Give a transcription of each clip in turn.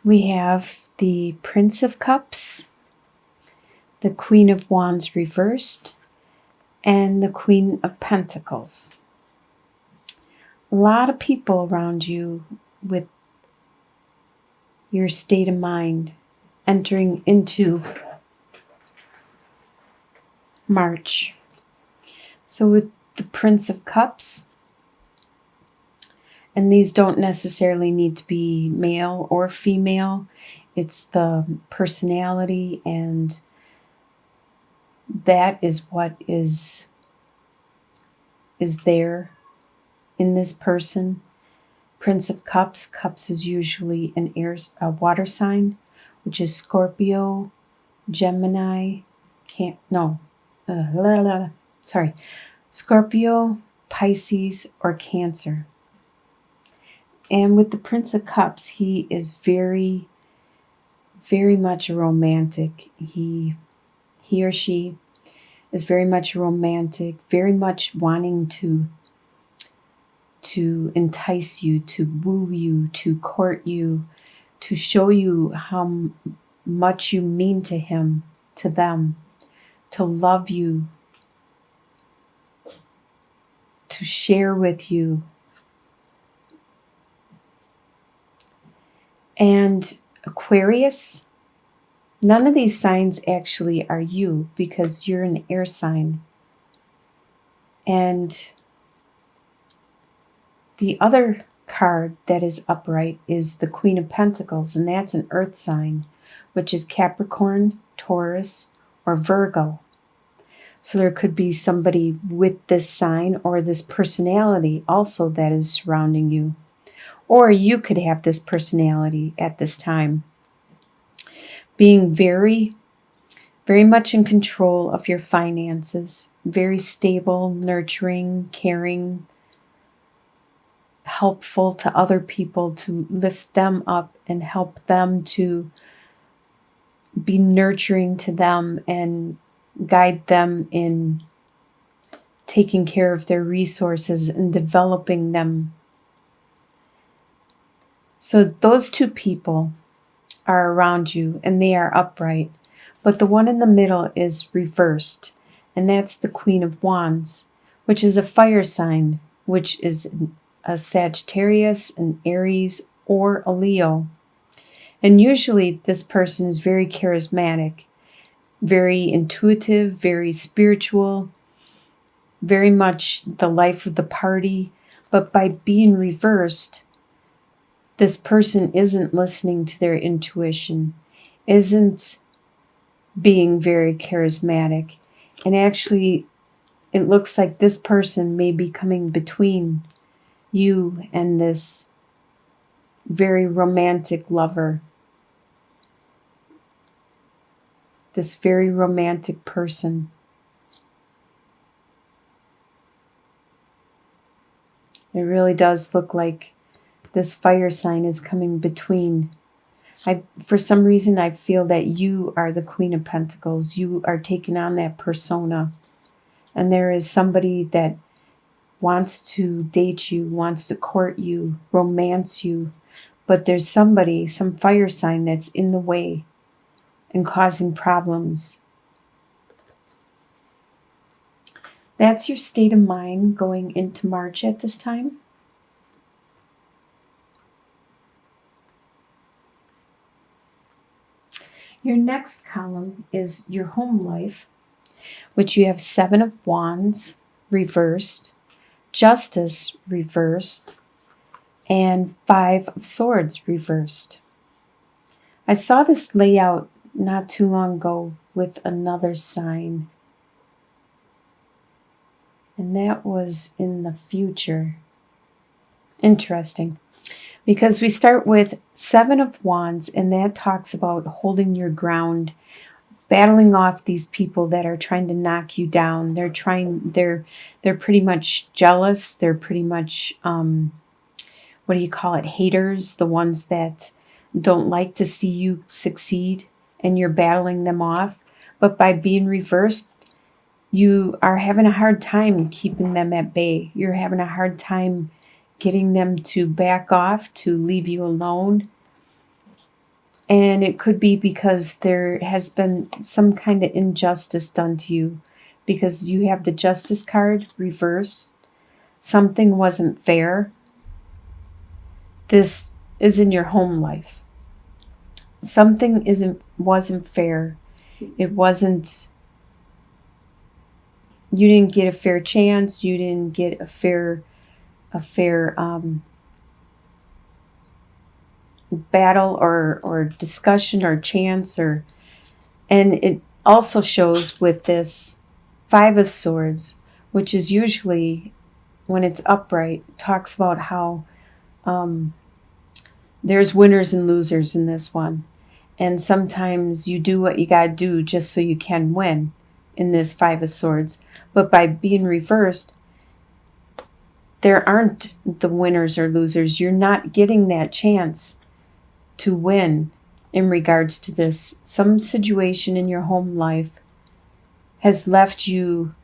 We have the Prince of Cups, the Queen of Wands reversed, and the Queen of Pentacles. A lot of people around you with your state of mind entering into March. So with the Prince of Cups, and these don't necessarily need to be male or female, it's the personality, and that is what is there in this person. Prince of Cups, Cups is usually a water sign, which is Scorpio, Gemini, Scorpio, Pisces, or Cancer. And with the Prince of Cups, he is very, very much a romantic. He or she is very much romantic, very much wanting to entice you, to woo you, to court you, to show you how much you mean to him, to them, to love you, to share with you. And Aquarius, none of these signs actually are you because you're an air sign. And the other card that is upright is the Queen of Pentacles, and that's an earth sign, which is Capricorn, Taurus, or Virgo. So there could be somebody with this sign or this personality also that is surrounding you. Or you could have this personality at this time, being very, very much in control of your finances, very stable, nurturing, caring, helpful to other people, to lift them up and help them, to be nurturing to them and guide them in taking care of their resources and developing them. So those two people are around you and they are upright, but the one in the middle is reversed, and that's the Queen of Wands, which is a fire sign, which is a Sagittarius, an Aries, or a Leo. And usually this person is very charismatic, very intuitive, very spiritual, very much the life of the party. But by being reversed, this person isn't listening to their intuition, isn't being very charismatic. And actually, it looks like this person may be coming between you and this very romantic lover, this very romantic person. It really does look like this fire sign is coming between. For some reason, I feel that you are the Queen of Pentacles. You are taking on that persona. And there is somebody that wants to date you, wants to court you, romance you. But there's somebody, some fire sign that's in the way and causing problems. That's your state of mind going into March at this time. Your next column is your home life, which you have 7 of Wands reversed, Justice reversed, and 5 of Swords reversed. I saw this layout not too long ago with another sign, and that was in the future. Interesting. Because we start with 7 of Wands, and that talks about holding your ground, battling off these people that are trying to knock you down. They're pretty much jealous. They're pretty much, haters, the ones that don't like to see you succeed, and you're battling them off. But by being reversed, you are having a hard time keeping them at bay. You're having a hard time getting them to back off, to leave you alone. And it could be because there has been some kind of injustice done to you, because you have the Justice card reverse. Something wasn't fair. This is in your home life. Something wasn't fair. It wasn't, you didn't get a fair chance. You didn't get a fair battle or discussion or chance, and it also shows with this Five of Swords, which is usually, when it's upright, talks about how there's winners and losers in this one. And sometimes you do what you got to do just so you can win in this Five of Swords. But by being reversed, there aren't the winners or losers. You're not getting that chance to win in regards to this. Some situation in your home life has left you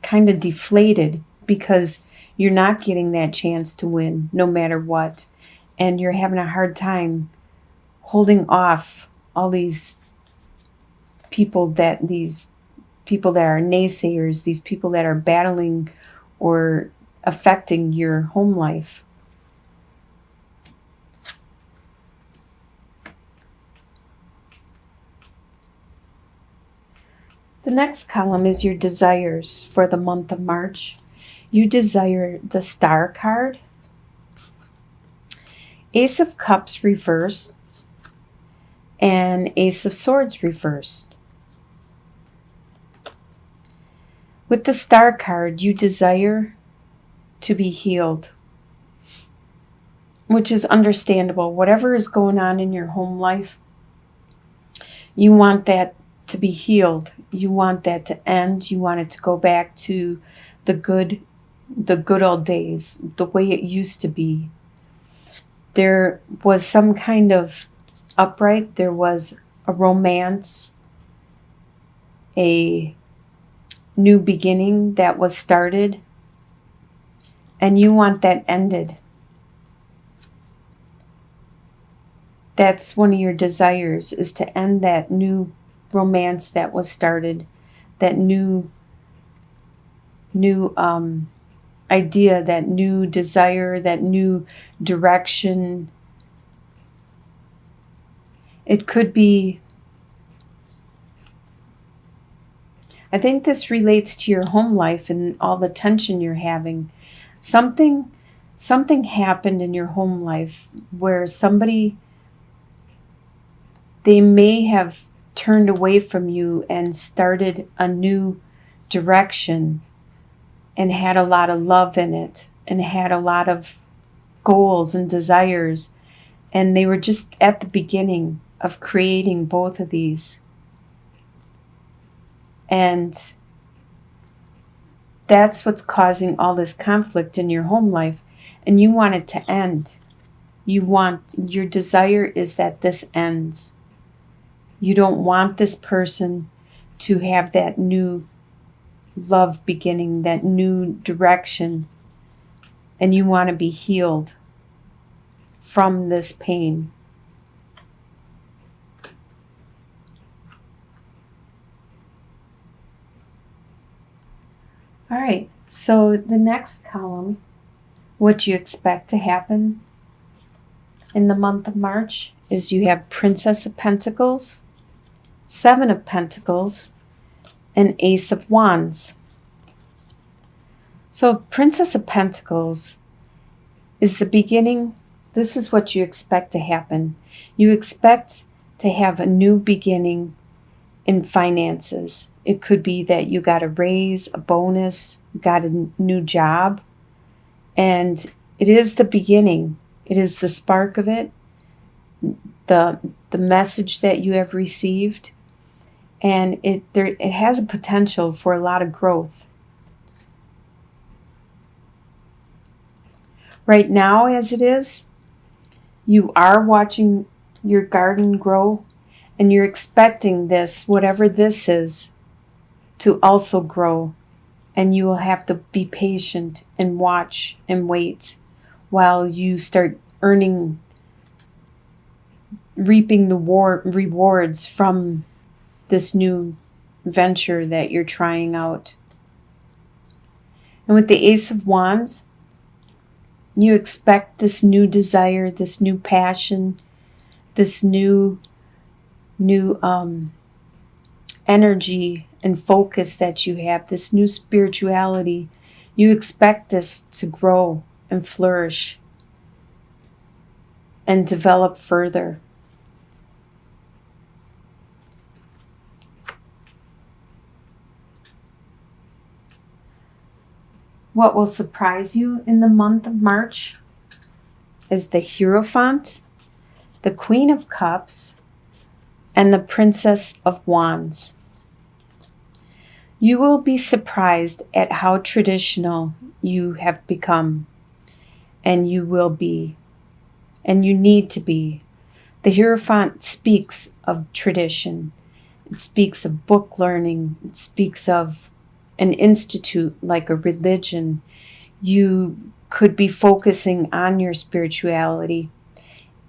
kind of deflated because you're not getting that chance to win no matter what. And you're having a hard time holding off all these people that are naysayers, these people that are battling or affecting your home life. The next column is your desires for the month of March. You desire the Star card, Ace of Cups reversed, and Ace of Swords reversed. With the Star card, you desire to be healed, which is understandable. Whatever is going on in your home life, you want that to be healed. You want that to end. You want it to go back to the good old days, the way it used to be. There was some kind of upright, there was a romance, a new beginning that was started, and you want that ended. That's one of your desires, is to end that new romance that was started, that new idea, that new desire, that new direction. It could be, I think this relates to your home life and all the tension you're having. Something happened in your home life where somebody, they may have turned away from you and started a new direction and had a lot of love in it and had a lot of goals and desires. And they were just at the beginning of creating both of these. And that's what's causing all this conflict in your home life. And you want it to end. Your desire is that this ends. You don't want this person to have that new love beginning, that new direction. And you want to be healed from this pain. All right, so the next column, what you expect to happen in the month of March, is you have Princess of Pentacles, Seven of Pentacles, and Ace of Wands. So Princess of Pentacles is the beginning. This is what you expect to happen. You expect to have a new beginning in finances. It could be that you got a raise, a bonus, got a new job, and it is the beginning. It is the spark of it, the message that you have received, and it has a potential for a lot of growth. Right now, as it is, you are watching your garden grow, and you're expecting this, whatever this is, to also grow. And you will have to be patient and watch and wait while you start earning reaping the rewards from this new venture that you're trying out. And with the Ace of Wands, you expect this new desire, this new passion, this new energy and focus that you have, this new spirituality. You expect this to grow and flourish and develop further. What will surprise you in the month of March is the Hierophant, the Queen of Cups, and the Princess of Wands. You will be surprised at how traditional you have become, and you will be, and you need to be. The Hierophant speaks of tradition. It speaks of book learning. It speaks of an institute like a religion. You could be focusing on your spirituality.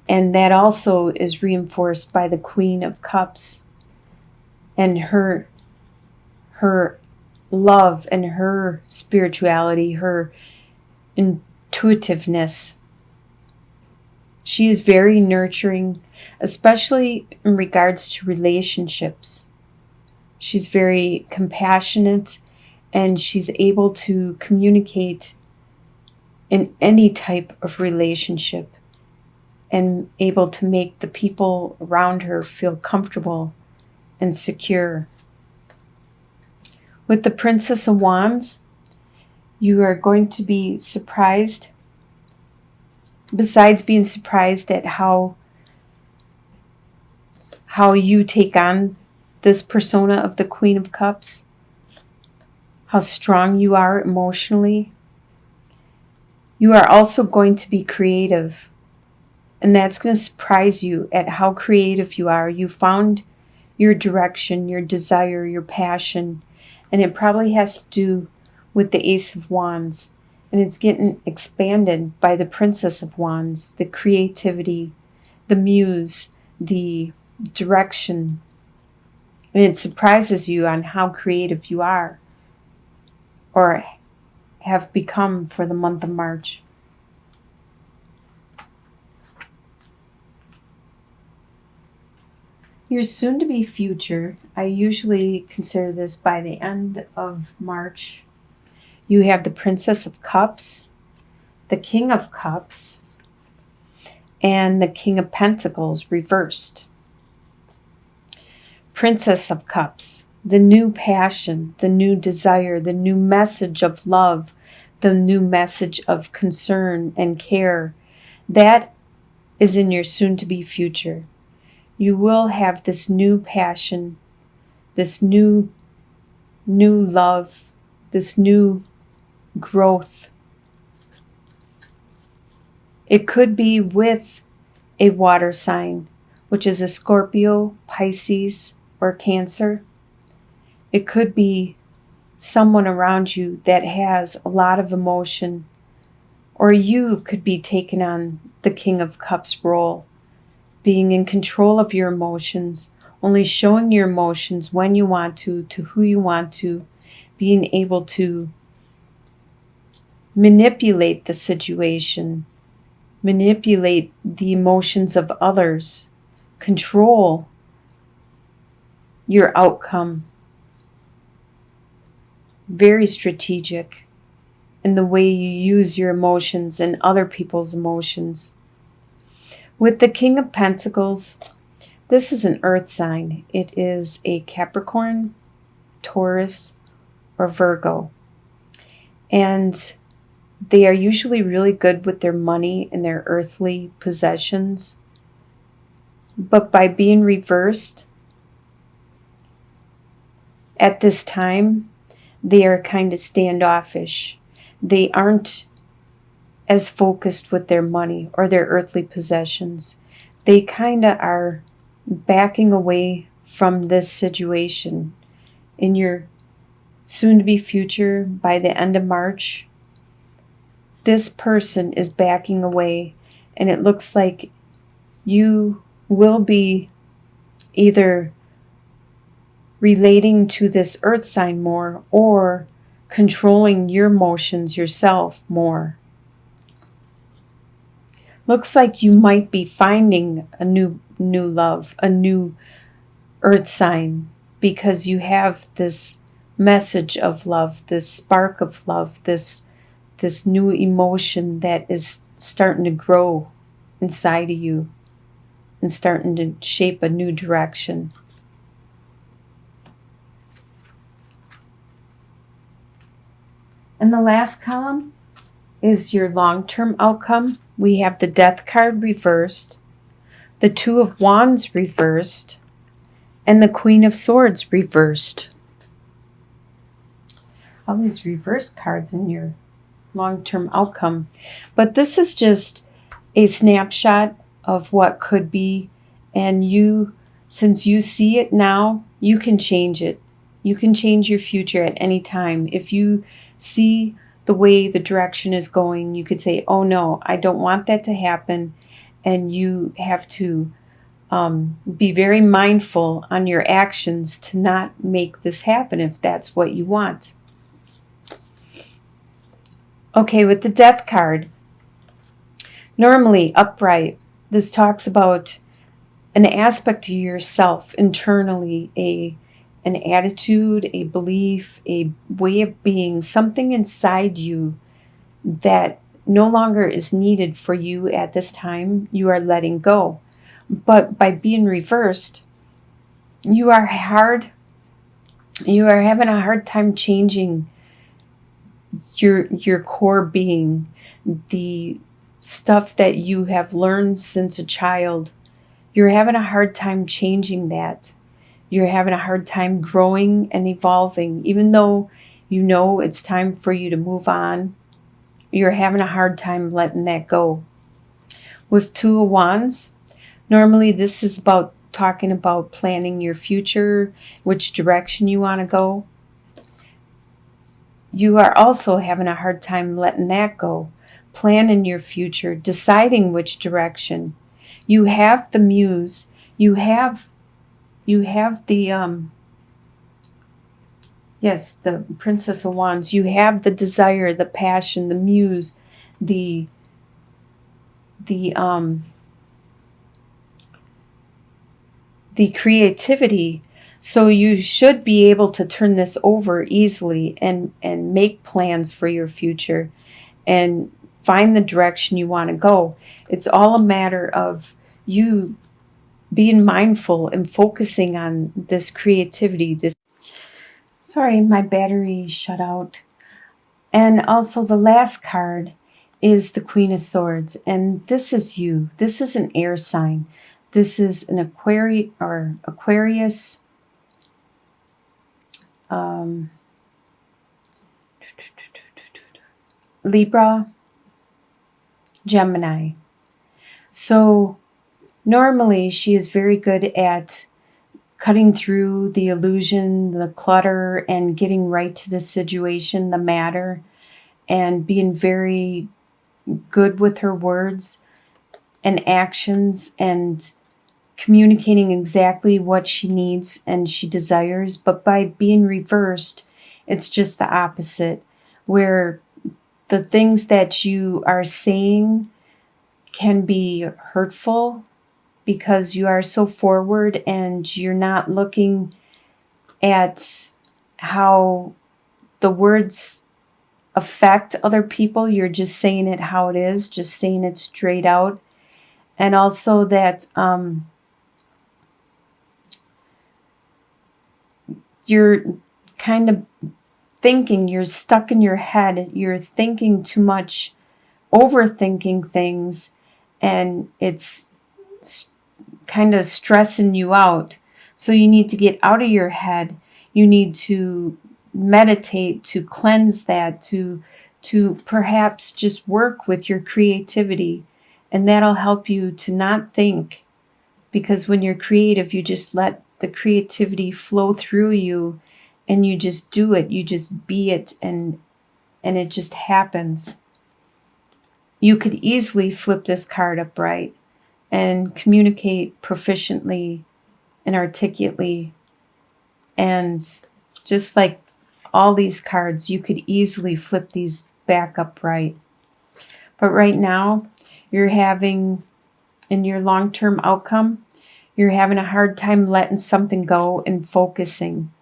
And that also is reinforced by the Queen of Cups and her love and her spirituality, her intuitiveness. She is very nurturing, especially in regards to relationships. She's very compassionate, and she's able to communicate in any type of relationship and able to make the people around her feel comfortable and secure. With the Princess of Wands, you are going to be surprised, besides being surprised at how you take on this persona of the Queen of Cups, how strong you are emotionally. You are also going to be creative, and that's going to surprise you at how creative you are. You found your direction, your desire, your passion, and it probably has to do with the Ace of Wands, and it's getting expanded by the Princess of Wands, the creativity, the muse, the direction, and it surprises you on how creative you are or have become for the month of March. Your soon-to-be future, I usually consider this by the end of March. You have the Princess of Cups, the King of Cups, and the King of Pentacles reversed. Princess of Cups, the new passion, the new desire, the new message of love, the new message of concern and care. That is in your soon-to-be future. You will have this new passion, this new love, this new growth. It could be with a water sign, which is a Scorpio, Pisces, or Cancer. It could be someone around you that has a lot of emotion, or you could be taking on the King of Cups role, being in control of your emotions, only showing your emotions when you want to who you want to, being able to manipulate the situation, manipulate the emotions of others, control your outcome. Very strategic in the way you use your emotions and other people's emotions. With the King of Pentacles, this is an earth sign. It is a Capricorn, Taurus, or Virgo. And they are usually really good with their money and their earthly possessions. But by being reversed at this time, they are kind of standoffish. They aren't as focused with their money or their earthly possessions. They kind of are backing away from this situation. In your soon-to-be future, by the end of March, this person is backing away, and it looks like you will be either relating to this earth sign more or controlling your emotions yourself more. Looks like you might be finding a new love, a new earth sign, because you have this message of love, this spark of love, this new emotion that is starting to grow inside of you and starting to shape a new direction. And the last column is your long-term outcome. We have the Death card reversed, the Two of Wands reversed, and the Queen of Swords reversed. All these reversed cards in your long-term outcome. But this is just a snapshot of what could be, and you, since you see it now, you can change it. You can change your future at any time. If you see the way the direction is going, you could say, oh no, I don't want that to happen. And you have to be very mindful on your actions to not make this happen if that's what you want. Okay, with the Death card, normally upright, this talks about an aspect of yourself internally, an attitude, a belief, a way of being, something inside you that no longer is needed for you at this time. You are letting go. But by being reversed, you are having a hard time changing your core being, the stuff that you have learned since a child. You're having a hard time changing that. You're having a hard time growing and evolving. Even though you know it's time for you to move on, you're having a hard time letting that go. With Two of Wands, normally this is about talking about planning your future, which direction you want to go. You are also having a hard time letting that go. Planning your future, deciding which direction. You have the muse. You have the yes, the Princess of Wands. You have the desire, the passion, the muse, the creativity. So you should be able to turn this over easily and make plans for your future and find the direction you want to go. It's all a matter of you being mindful and focusing on this creativity. Sorry, my battery shut out. And also the last card is the Queen of Swords. And this is you. This is an air sign. This is an Aquarius. Libra, Gemini. So normally she is very good at cutting through the illusion, the clutter, and getting right to the situation, the matter, and being very good with her words and actions and communicating exactly what she needs and she desires. But by being reversed, it's just the opposite, where the things that you are saying can be hurtful because you are so forward and you're not looking at how the words affect other people. You're just saying it how it is, just saying it straight out. And also that you're kind of thinking, you're stuck in your head, you're thinking too much, overthinking things, and it's kind of stressing you out. So you need to get out of your head. You need to meditate to cleanse that, to perhaps just work with your creativity, and that'll help you to not think, because when you're creative, you just let the creativity flow through you and you just do it, you just be it, and it just happens. You could easily flip this card upright and communicate proficiently and articulately. And just like all these cards, you could easily flip these back upright. But right now, you're having, in your long-term outcome, you're having a hard time letting something go and focusing.